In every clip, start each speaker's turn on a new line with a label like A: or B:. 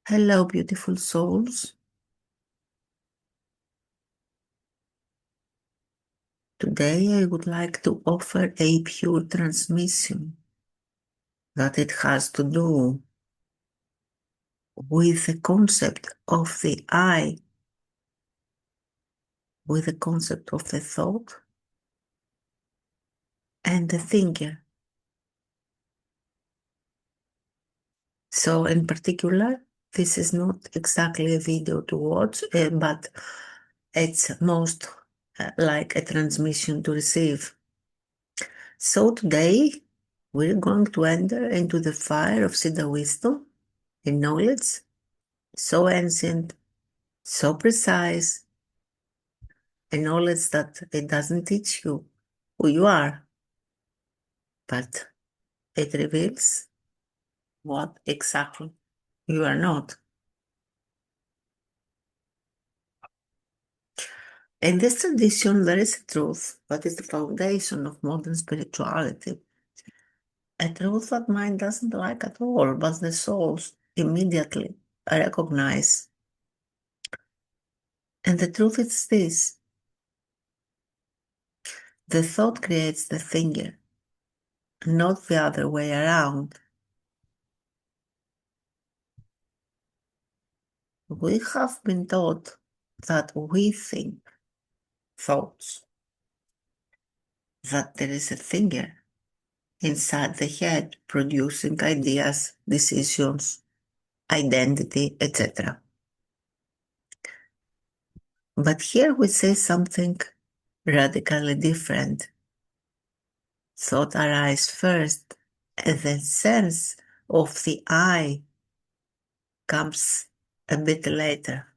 A: Hello, beautiful souls. Today I would like to offer a pure transmission that it has to do with the concept of the I, with the concept of the thought and the thinker. So in particular, this is not exactly a video to watch, but it's most like a transmission to receive. So today we're going to enter into the fire of Siddha Wisdom in knowledge, so ancient, so precise, a knowledge that it doesn't teach you who you are, but it reveals what exactly you are not. In this tradition, there is a truth that is the foundation of modern spirituality, a truth that mind doesn't like at all, but the souls immediately recognize. And the truth is this: the thought creates the thinker, not the other way around. We have been taught that we think thoughts, that there is a thinker inside the head producing ideas, decisions, identity, etc. But here we say something radically different. Thought arises first, and the sense of the I comes a bit later.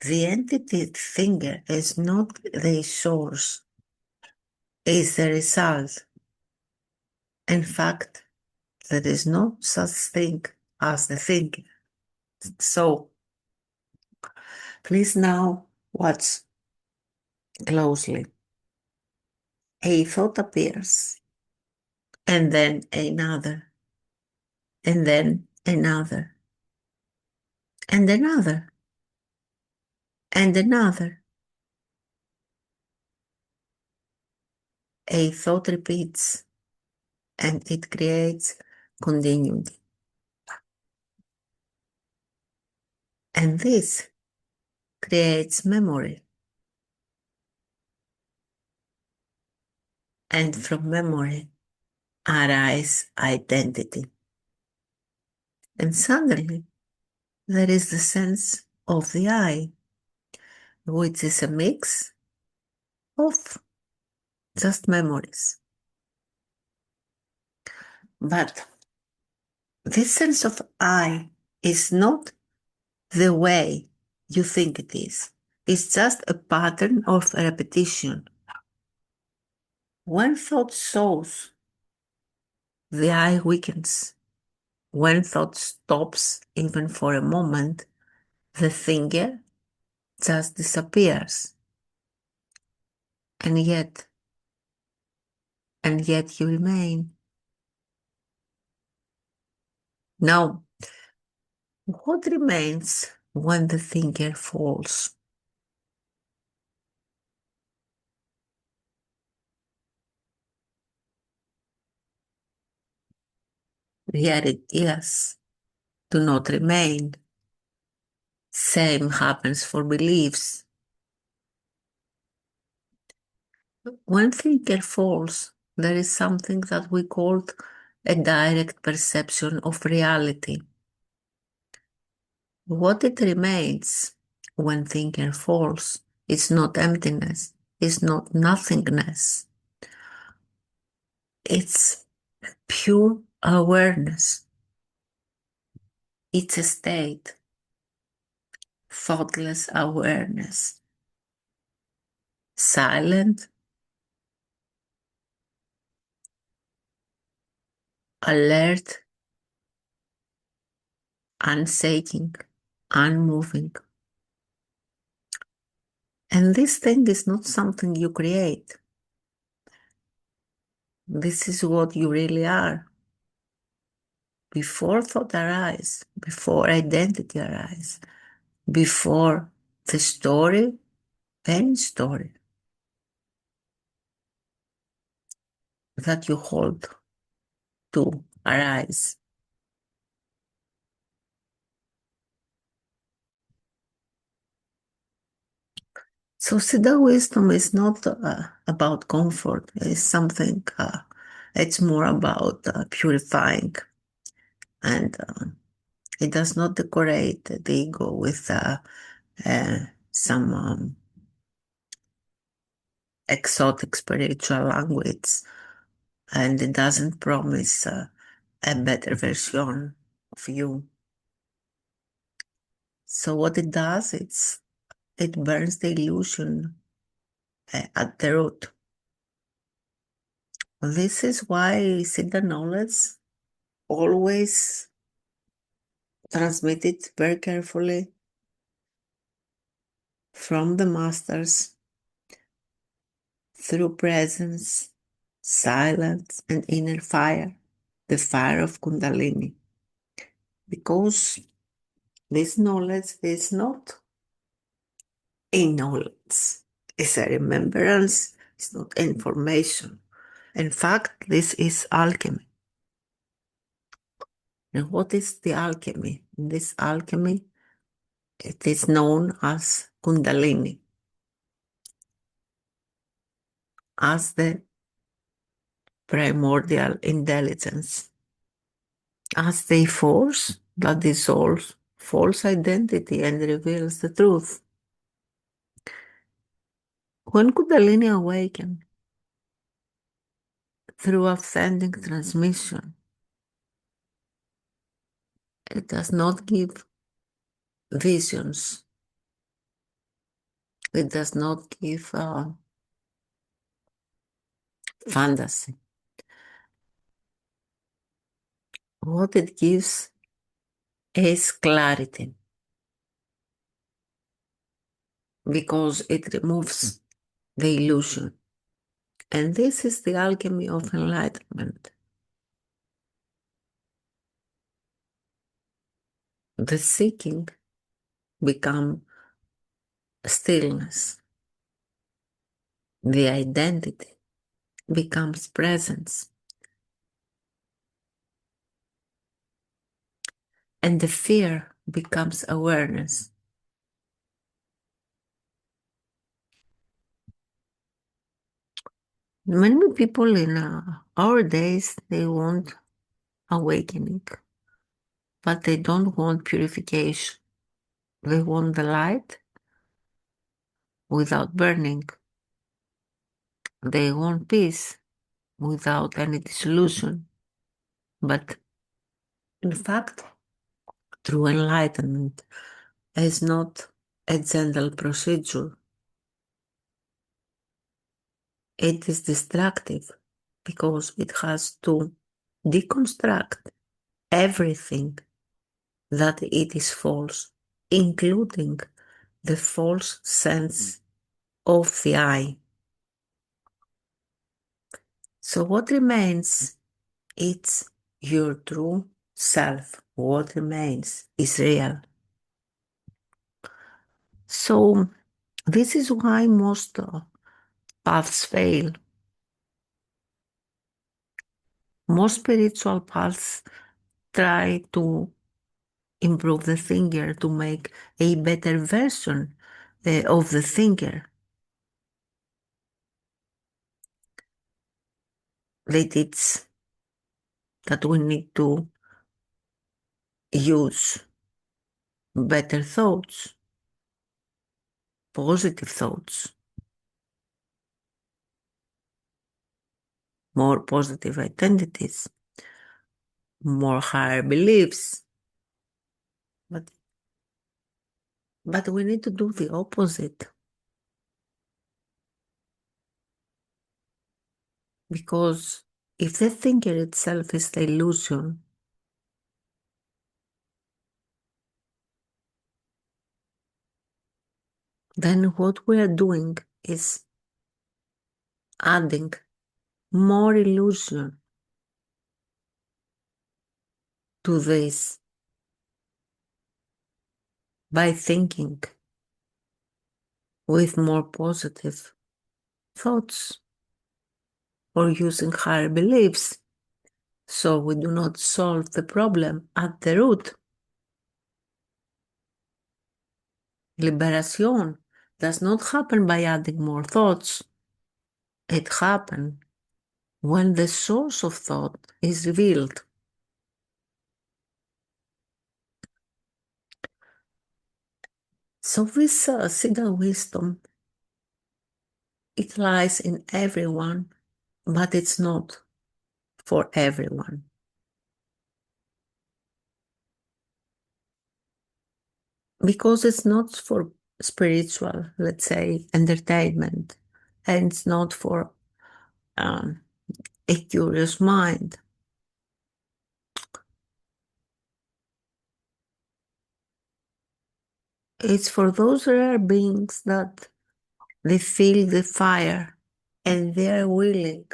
A: The entity thinker is not the source, is the result. In fact, there is no such thing as the thinker. So please now watch closely. A thought appears, and then another, and then another, and another, and another. A thought repeats, and it creates continuity. And this creates memory. And from memory arises identity. And suddenly there is the sense of the I, which is a mix of just memories. But this sense of I is not the way you think it is. It's just a pattern of repetition. When thought shows, the I weakens. When thought stops, even for a moment, the thinker just disappears. And yet you remain. Now, what remains when the thinker falls? The ideas do not remain. Same happens for beliefs. When thinker falls, there is something that we call a direct perception of reality. What it remains when thinker falls is not emptiness, is not nothingness. It's pure awareness. It's a state, thoughtless awareness, silent, alert, unshaking, unmoving. And this thing is not something you create. This is what you really are. before thought arise, before identity arise, before the story, any story that you hold to arise. So Siddha wisdom is not about comfort. It's something, it's more about purifying. And it does not decorate the ego with some exotic spiritual language. And it doesn't promise a better version of you. So what it does, it burns the illusion at the root. This is why Siddha knowledge always transmitted very carefully from the masters through presence, silence, and inner fire, the fire of Kundalini. Because this knowledge is not a knowledge, it's a remembrance, it's not information. In fact, this is alchemy. And what is the alchemy? In this alchemy, it is known as Kundalini, as the primordial intelligence, as the force that dissolves false identity and reveals the truth. When Kundalini awakens through authentic transmission, it does not give visions. It does not give fantasy. What it gives is clarity, because it removes the illusion. And this is the alchemy of enlightenment. The seeking become stillness. The identity becomes presence. And the fear becomes awareness. Many people in our days, they want awakening, but they don't want purification. They want the light without burning. They want peace without any dissolution. But in fact, true enlightenment is not a gentle procedure. It is destructive because it has to deconstruct everything that it is false, including the false sense of the I. So what remains? It's your true self. What remains is real. So this is why most paths fail. Most spiritual paths try to improve the thinker, to make a better version of the thinker. They teach that we need to use better thoughts, positive thoughts, more positive identities, more higher beliefs. But we need to do the opposite. Because if the thinker itself is the illusion, then what we are doing is adding more illusion to this by thinking with more positive thoughts or using higher beliefs, so we do not solve the problem at the root. Liberation does not happen by adding more thoughts. It happens when the source of thought is revealed. So this Siddha wisdom, it lies in everyone, but it's not for everyone. Because it's not for spiritual, let's say, entertainment, and it's not for a curious mind. It's for those rare beings that they feel the fire and they are willing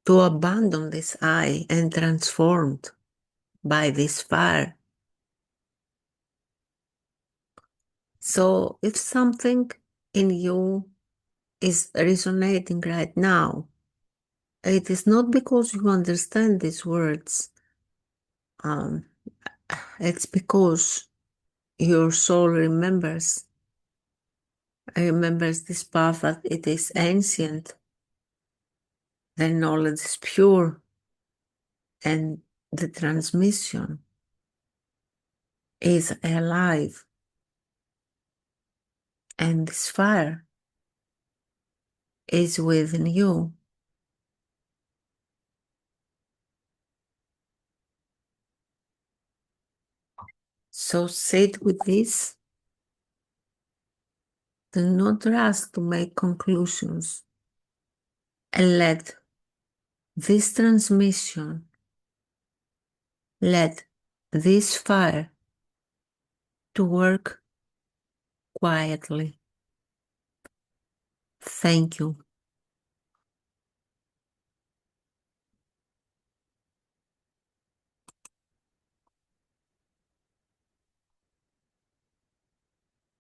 A: to abandon this I and transformed by this fire. So if something in you is resonating right now, it is not because you understand these words. It's because your soul remembers this path, that it is ancient, the knowledge is pure, and the transmission is alive, and this fire is within you. So sit with this. Do not rush to make conclusions, and let this transmission, let this fire to work quietly. Thank you.